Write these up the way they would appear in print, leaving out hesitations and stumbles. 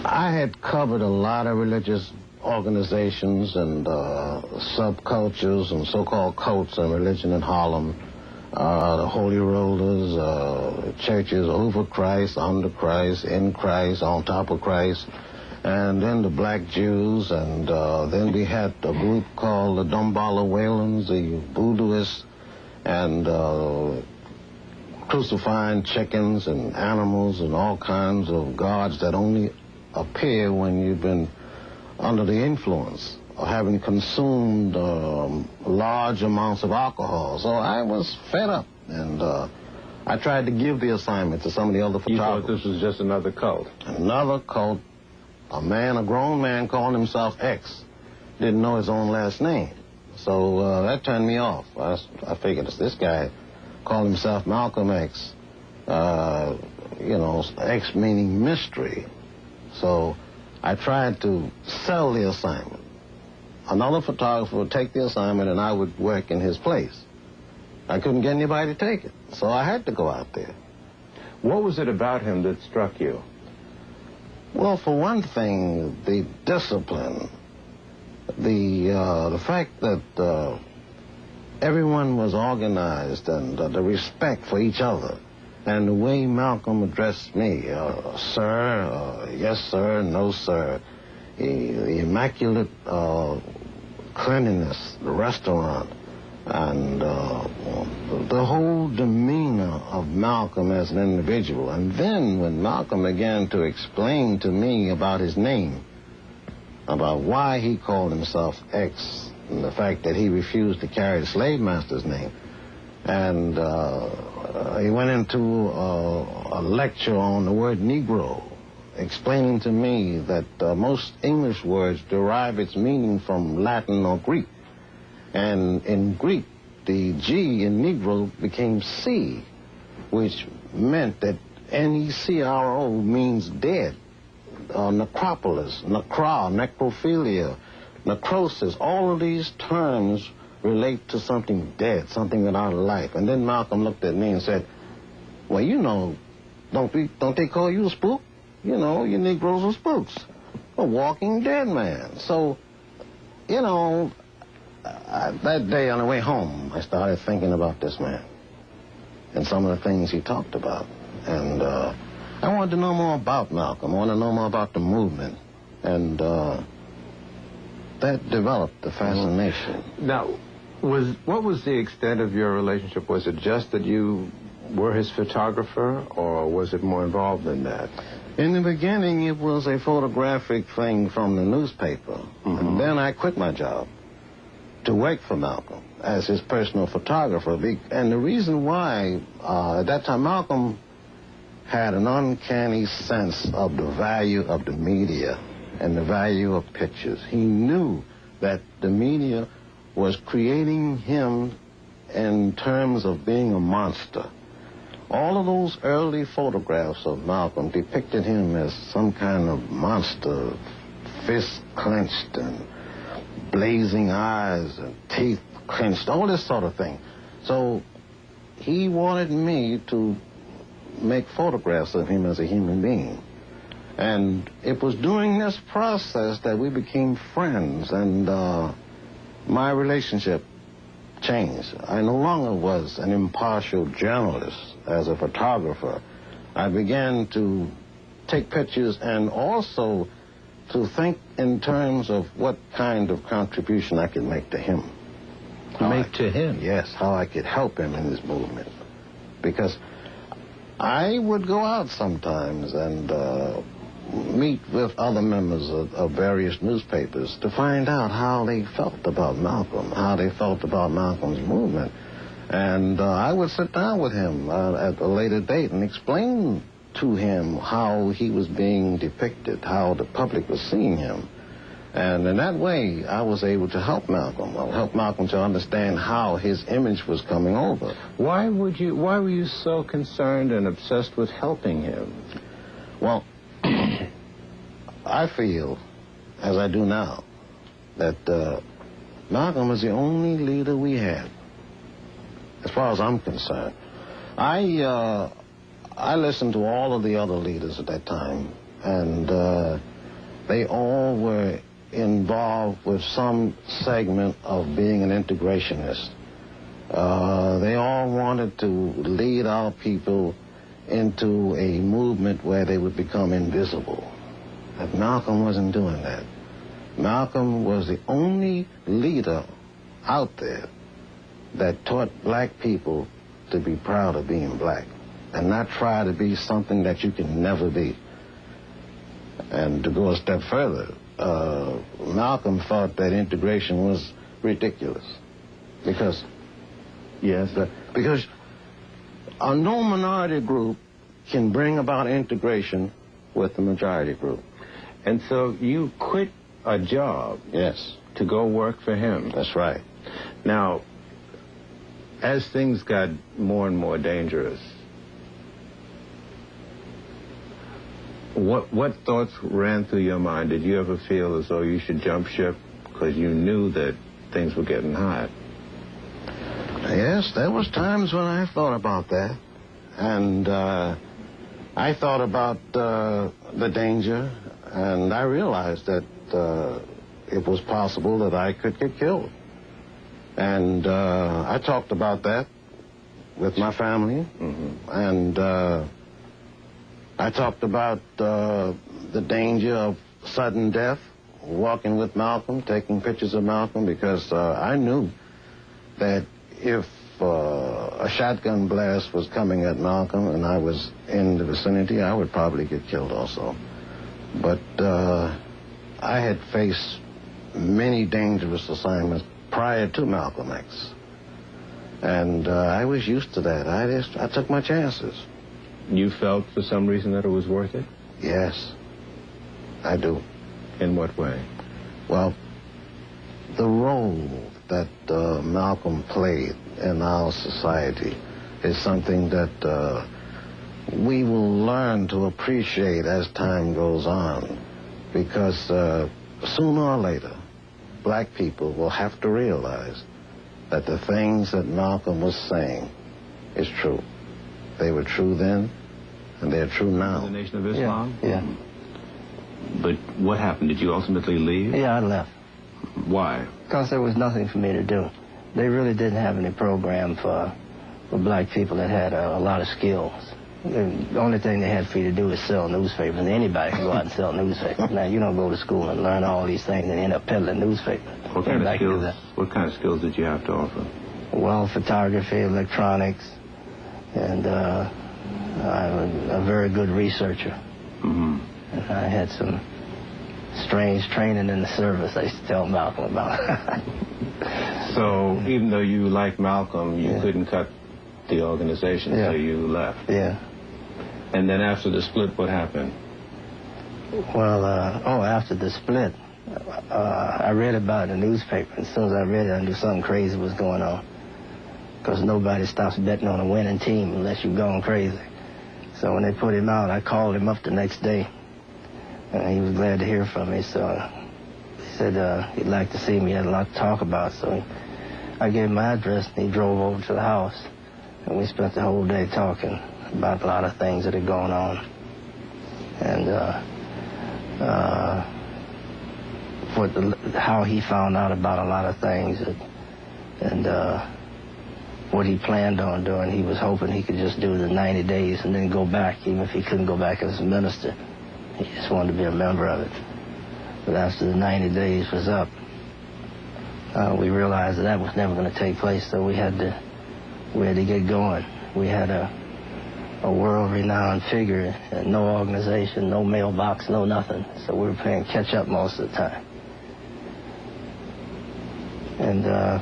I had covered a lot of religious organizations and subcultures and so-called cults and religion in Harlem. The Holy Rollers, churches over Christ, under Christ, in Christ, on top of Christ, and then the Black Jews, and then we had a group called the Dumbala Whalens, the Voodooists, and crucifying chickens and animals and all kinds of gods that only appear when you've been under the influence or having consumed large amounts of alcohol. So I was fed up, and I tried to give the assignment to some of the other photographers. You thought this was just another cult? Another cult. A grown man calling himself X, didn't know his own last name. So that turned me off. I figured this guy called himself Malcolm X, X meaning mystery. So I tried to sell the assignment. Another photographer would take the assignment and I would work in his place. I couldn't get anybody to take it, so I had to go out there. What was it about him that struck you? Well, for one thing, the discipline, the fact that everyone was organized, and the respect for each other, and the way Malcolm addressed me, sir, yes, sir, no, sir, the immaculate cleanliness, the restaurant, and the whole demeanor of Malcolm as an individual. And then when Malcolm began to explain to me about his name, about why he called himself X, and the fact that he refused to carry the slave master's name, and he went into a lecture on the word Negro, explaining to me that most English words derive its meaning from Latin or Greek. And in Greek, the G in Negro became C, which meant that Necro means dead. Necropolis, necrophilia, necrosis, all of these terms relate to something dead, something without life. And then Malcolm looked at me and said, well, don't they call you a spook? You Negroes are spooks. A walking dead man. So, that day on the way home, I started thinking about this man and some of the things he talked about. And I wanted to know more about Malcolm. I wanted to know more about the movement. And that developed the fascination. Now, what was the extent of your relationship? Was it just that you were his photographer, or was it more involved than that? In the beginning, it was a photographic thing from the newspaper. Mm-hmm. And then I quit my job to work for Malcolm as his personal photographer. And the reason why, at that time, Malcolm had an uncanny sense of the value of the media and the value of pictures. He knew that the media was creating him in terms of being a monster. All of those early photographs of Malcolm depicted him as some kind of monster, fists clenched and blazing eyes and teeth clenched, all this sort of thing. So he wanted me to make photographs of him as a human being. And it was during this process that we became friends, and my relationship changed. I no longer was an impartial journalist as a photographer. I began to take pictures and also to think in terms of what kind of contribution I could make to him. To him? Yes, how I could help him in his movement. Because I would go out sometimes and meet with other members of various newspapers to find out how they felt about Malcolm, how they felt about Malcolm's movement. And I would sit down with him at a later date and explain to him how he was being depicted, how the public was seeing him. And in that way, I was able to help Malcolm. I helped Malcolm to understand how his image was coming over. Why were you so concerned and obsessed with helping him? Well, I feel, as I do now, that Malcolm was the only leader we had, as far as I'm concerned. I listened to all of the other leaders at that time, and they all were involved with some segment of being an integrationist. They all wanted to lead our people into a movement where they would become invisible. But Malcolm wasn't doing that. Malcolm was the only leader out there that taught black people to be proud of being black and not try to be something that you can never be. And to go a step further, Malcolm thought that integration was ridiculous because a no minority group can bring about integration with the majority group. And so you quit a job. Yes. To go work for him. That's right. Now, as things got more and more dangerous, what thoughts ran through your mind? Did you ever feel as though you should jump ship because you knew that things were getting hot? Yes, there was times when I thought about that. And I thought about the danger, and I realized that it was possible that I could get killed. And I talked about that with my family. And I talked about the danger of sudden death, walking with Malcolm, taking pictures of Malcolm, because I knew that if a shotgun blast was coming at Malcolm and I was in the vicinity, I would probably get killed also. But I had faced many dangerous assignments prior to Malcolm X. And I was used to that. I took my chances. You felt for some reason that it was worth it? Yes, I do. In what way? Well, the role that Malcolm played in our society is something that we will learn to appreciate as time goes on, because sooner or later, black people will have to realize that the things that Malcolm was saying is true. They were true then, and they're true now. The Nation of Islam? Yeah. But what happened? Did you ultimately leave? Yeah, I left. Why? Because there was nothing for me to do. They really didn't have any program for black people that had a lot of skills. The only thing they had for you to do is sell newspapers, and anybody can go out and sell newspapers. Now, you don't go to school and learn all these things and end up peddling newspapers. What kind of skills did you have to offer? Well, photography, electronics, and I'm a very good researcher. And I had some strange training in the service I used to tell Malcolm about. So even though you liked Malcolm, you couldn't cut the organization, so you left. Yeah. And then after the split, what happened? Well, after the split, I read about it in the newspaper. As soon as I read it, I knew something crazy was going on. Because nobody stops betting on a winning team unless you've gone crazy. So when they put him out, I called him up the next day. And he was glad to hear from me. So he said he'd like to see me. He had a lot to talk about. So I gave him my address, and he drove over to the house. And we spent the whole day talking about a lot of things that had gone on. And how he found out about a lot of things. And what he planned on doing. He was hoping he could just do the 90 days and then go back, even if he couldn't go back as a minister. He just wanted to be a member of it. But after the 90 days was up, we realized that was never going to take place, so we had to get going. We had a world-renowned figure, and no organization, no mailbox, no nothing. So we were playing catch-up most of the time. And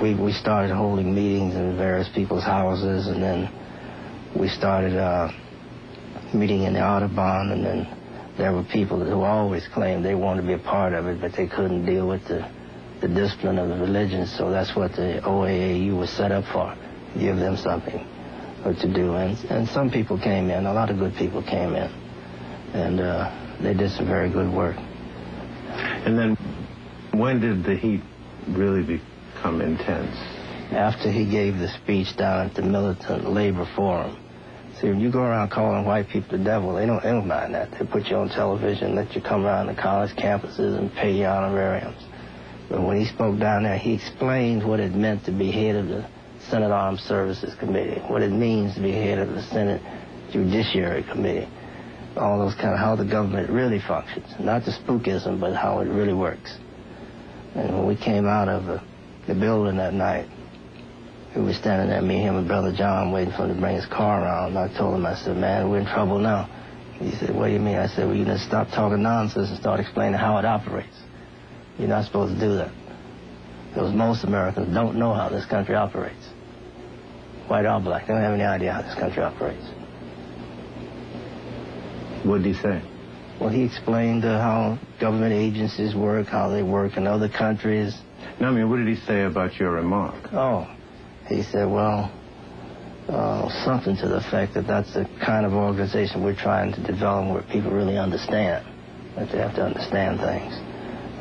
we started holding meetings in various people's houses, and then we started meeting in the Audubon, and then there were people who always claimed they wanted to be a part of it, but they couldn't deal with the discipline of the religion, so that's what the OAAU was set up for, give them something to do. And some people came in, a lot of good people came in, and they did some very good work. And then when did the heat really become intense? After he gave the speech down at the Militant Labor Forum, See, when you go around calling white people the devil, they don't mind that. They put you on television, let you come around the college campuses and pay you honorariums. But when he spoke down there, he explained what it meant to be head of the Senate Armed Services Committee, what it means to be head of the Senate Judiciary Committee, all those kind of, how the government really functions. Not the spookism, but how it really works. And when we came out of the building that night, we were standing there, me, him, and Brother John, waiting for him to bring his car around. And I told him, I said, man, we're in trouble now. He said, what do you mean? I said, well, you just stop talking nonsense and start explaining how it operates. You're not supposed to do that. Because most Americans don't know how this country operates. White or black, they don't have any idea how this country operates. What did he say? Well, he explained how government agencies work, how they work in other countries. No, I mean, what did he say about your remark? Oh, he said, well, something to the effect that that's the kind of organization we're trying to develop where people really understand, that they have to understand things.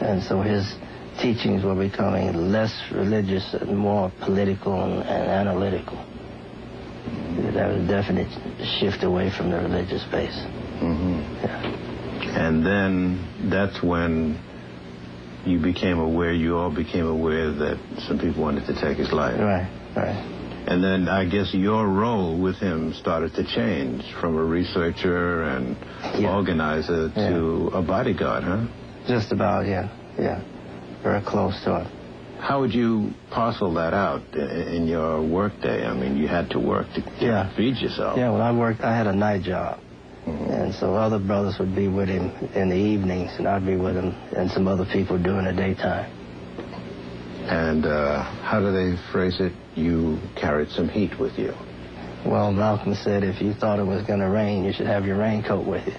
And so his teachings were becoming less religious and more political and analytical. That was a definite shift away from the religious base. Mm-hmm. Yeah. And then that's when you all became aware that some people wanted to take his life. Right. And then I guess your role with him started to change from a researcher and organizer to a bodyguard, huh? Just about, yeah. Very close to it. How would you parcel that out in your work day? I mean, you had to work to feed yourself. Yeah, when I had a night job. Mm-hmm. And so other brothers would be with him in the evenings, and I'd be with him and some other people during the daytime. And how do they phrase it? You carried some heat with you. Well, Malcolm said if you thought it was going to rain, you should have your raincoat with you.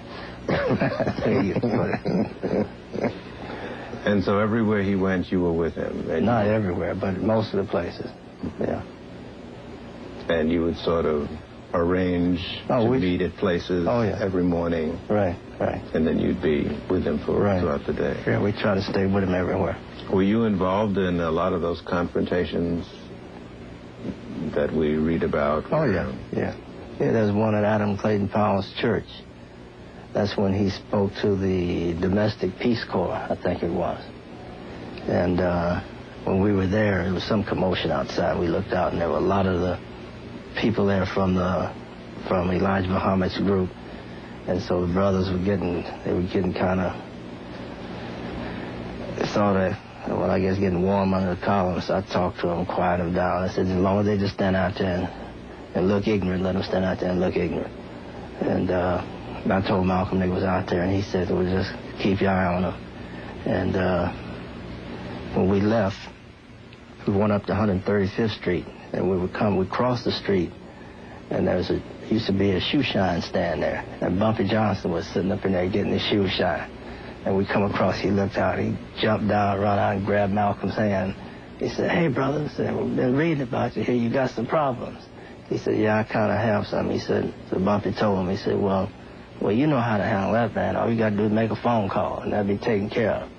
And so everywhere he went, you were with him? Not everywhere, but most of the places, yeah. And you would sort of arrange to meet at places every morning? Right. And then you'd be with him throughout the day? Yeah, we try to stay with him everywhere. Were you involved in a lot of those confrontations that we read about? Oh, yeah. There's one at Adam Clayton Powell's church. That's when he spoke to the Domestic Peace Corps, I think it was. And when we were there, there was some commotion outside. We looked out, and there were a lot of the people there from Elijah Muhammad's group. And so the brothers were getting kind of, getting warm under the collar. So I talked to them, quiet them down. I said, as long as they just stand out there and look ignorant, let them stand out there and look ignorant. And I told Malcolm they was out there, and he said, well, just keep your eye on them. And when we left, we went up to 135th Street, and we crossed the street, and there used to be a shoe shine stand there. And Bumpy Johnson was sitting up in there getting his shoe shine. And we come across, he looked out, he jumped down, run out, and grabbed Malcolm's hand. He said, hey, brother, we've been reading about you here, you got some problems. He said, yeah, I kind of have some. He said, so Bumpy told him, he said, well, you know how to handle that, man. All you got to do is make a phone call, and that'll be taken care of.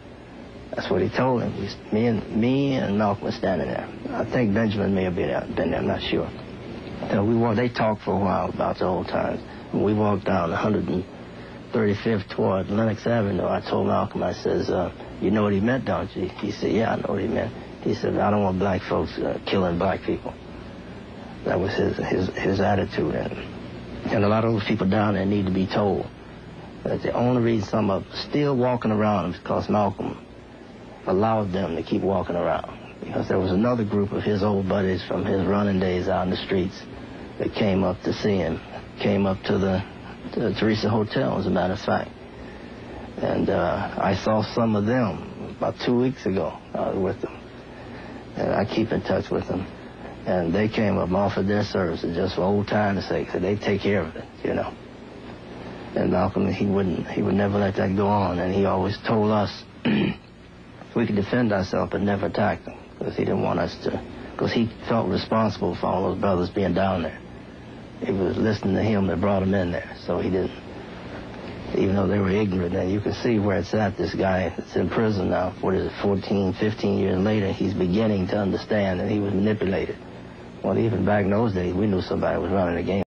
That's what he told him. Me and Malcolm were standing there. I think Benjamin may have been there, I'm not sure. So they talked for a while about the old times. When we walked down 135th toward Lenox Avenue, I told Malcolm, I says, you know what he meant, don't you? He said, yeah, I know what he meant. He said, I don't want black folks killing black people. That was his attitude. And a lot of those people down there need to be told that the only reason some of them are still walking around is because Malcolm allowed them to keep walking around. Because there was another group of his old buddies from his running days out in the streets that came up to see him, came up to the Teresa Hotel, as a matter of fact. And I saw some of them about 2 weeks ago. I was with them. And I keep in touch with them. And they came up and offered their services just for old time's sake, so they'd take care of it, you know. And Malcolm, he would never let that go on. And he always told us we could defend ourselves but never attack them, because he didn't want us to, because he felt responsible for all those brothers being down there. It was listening to him that brought him in there, so he didn't, even though they were ignorant. And you can see where it's at. This guy that's in prison now, 14, 15 years later, he's beginning to understand that he was manipulated. Well, even back in those days, we knew somebody was running the game.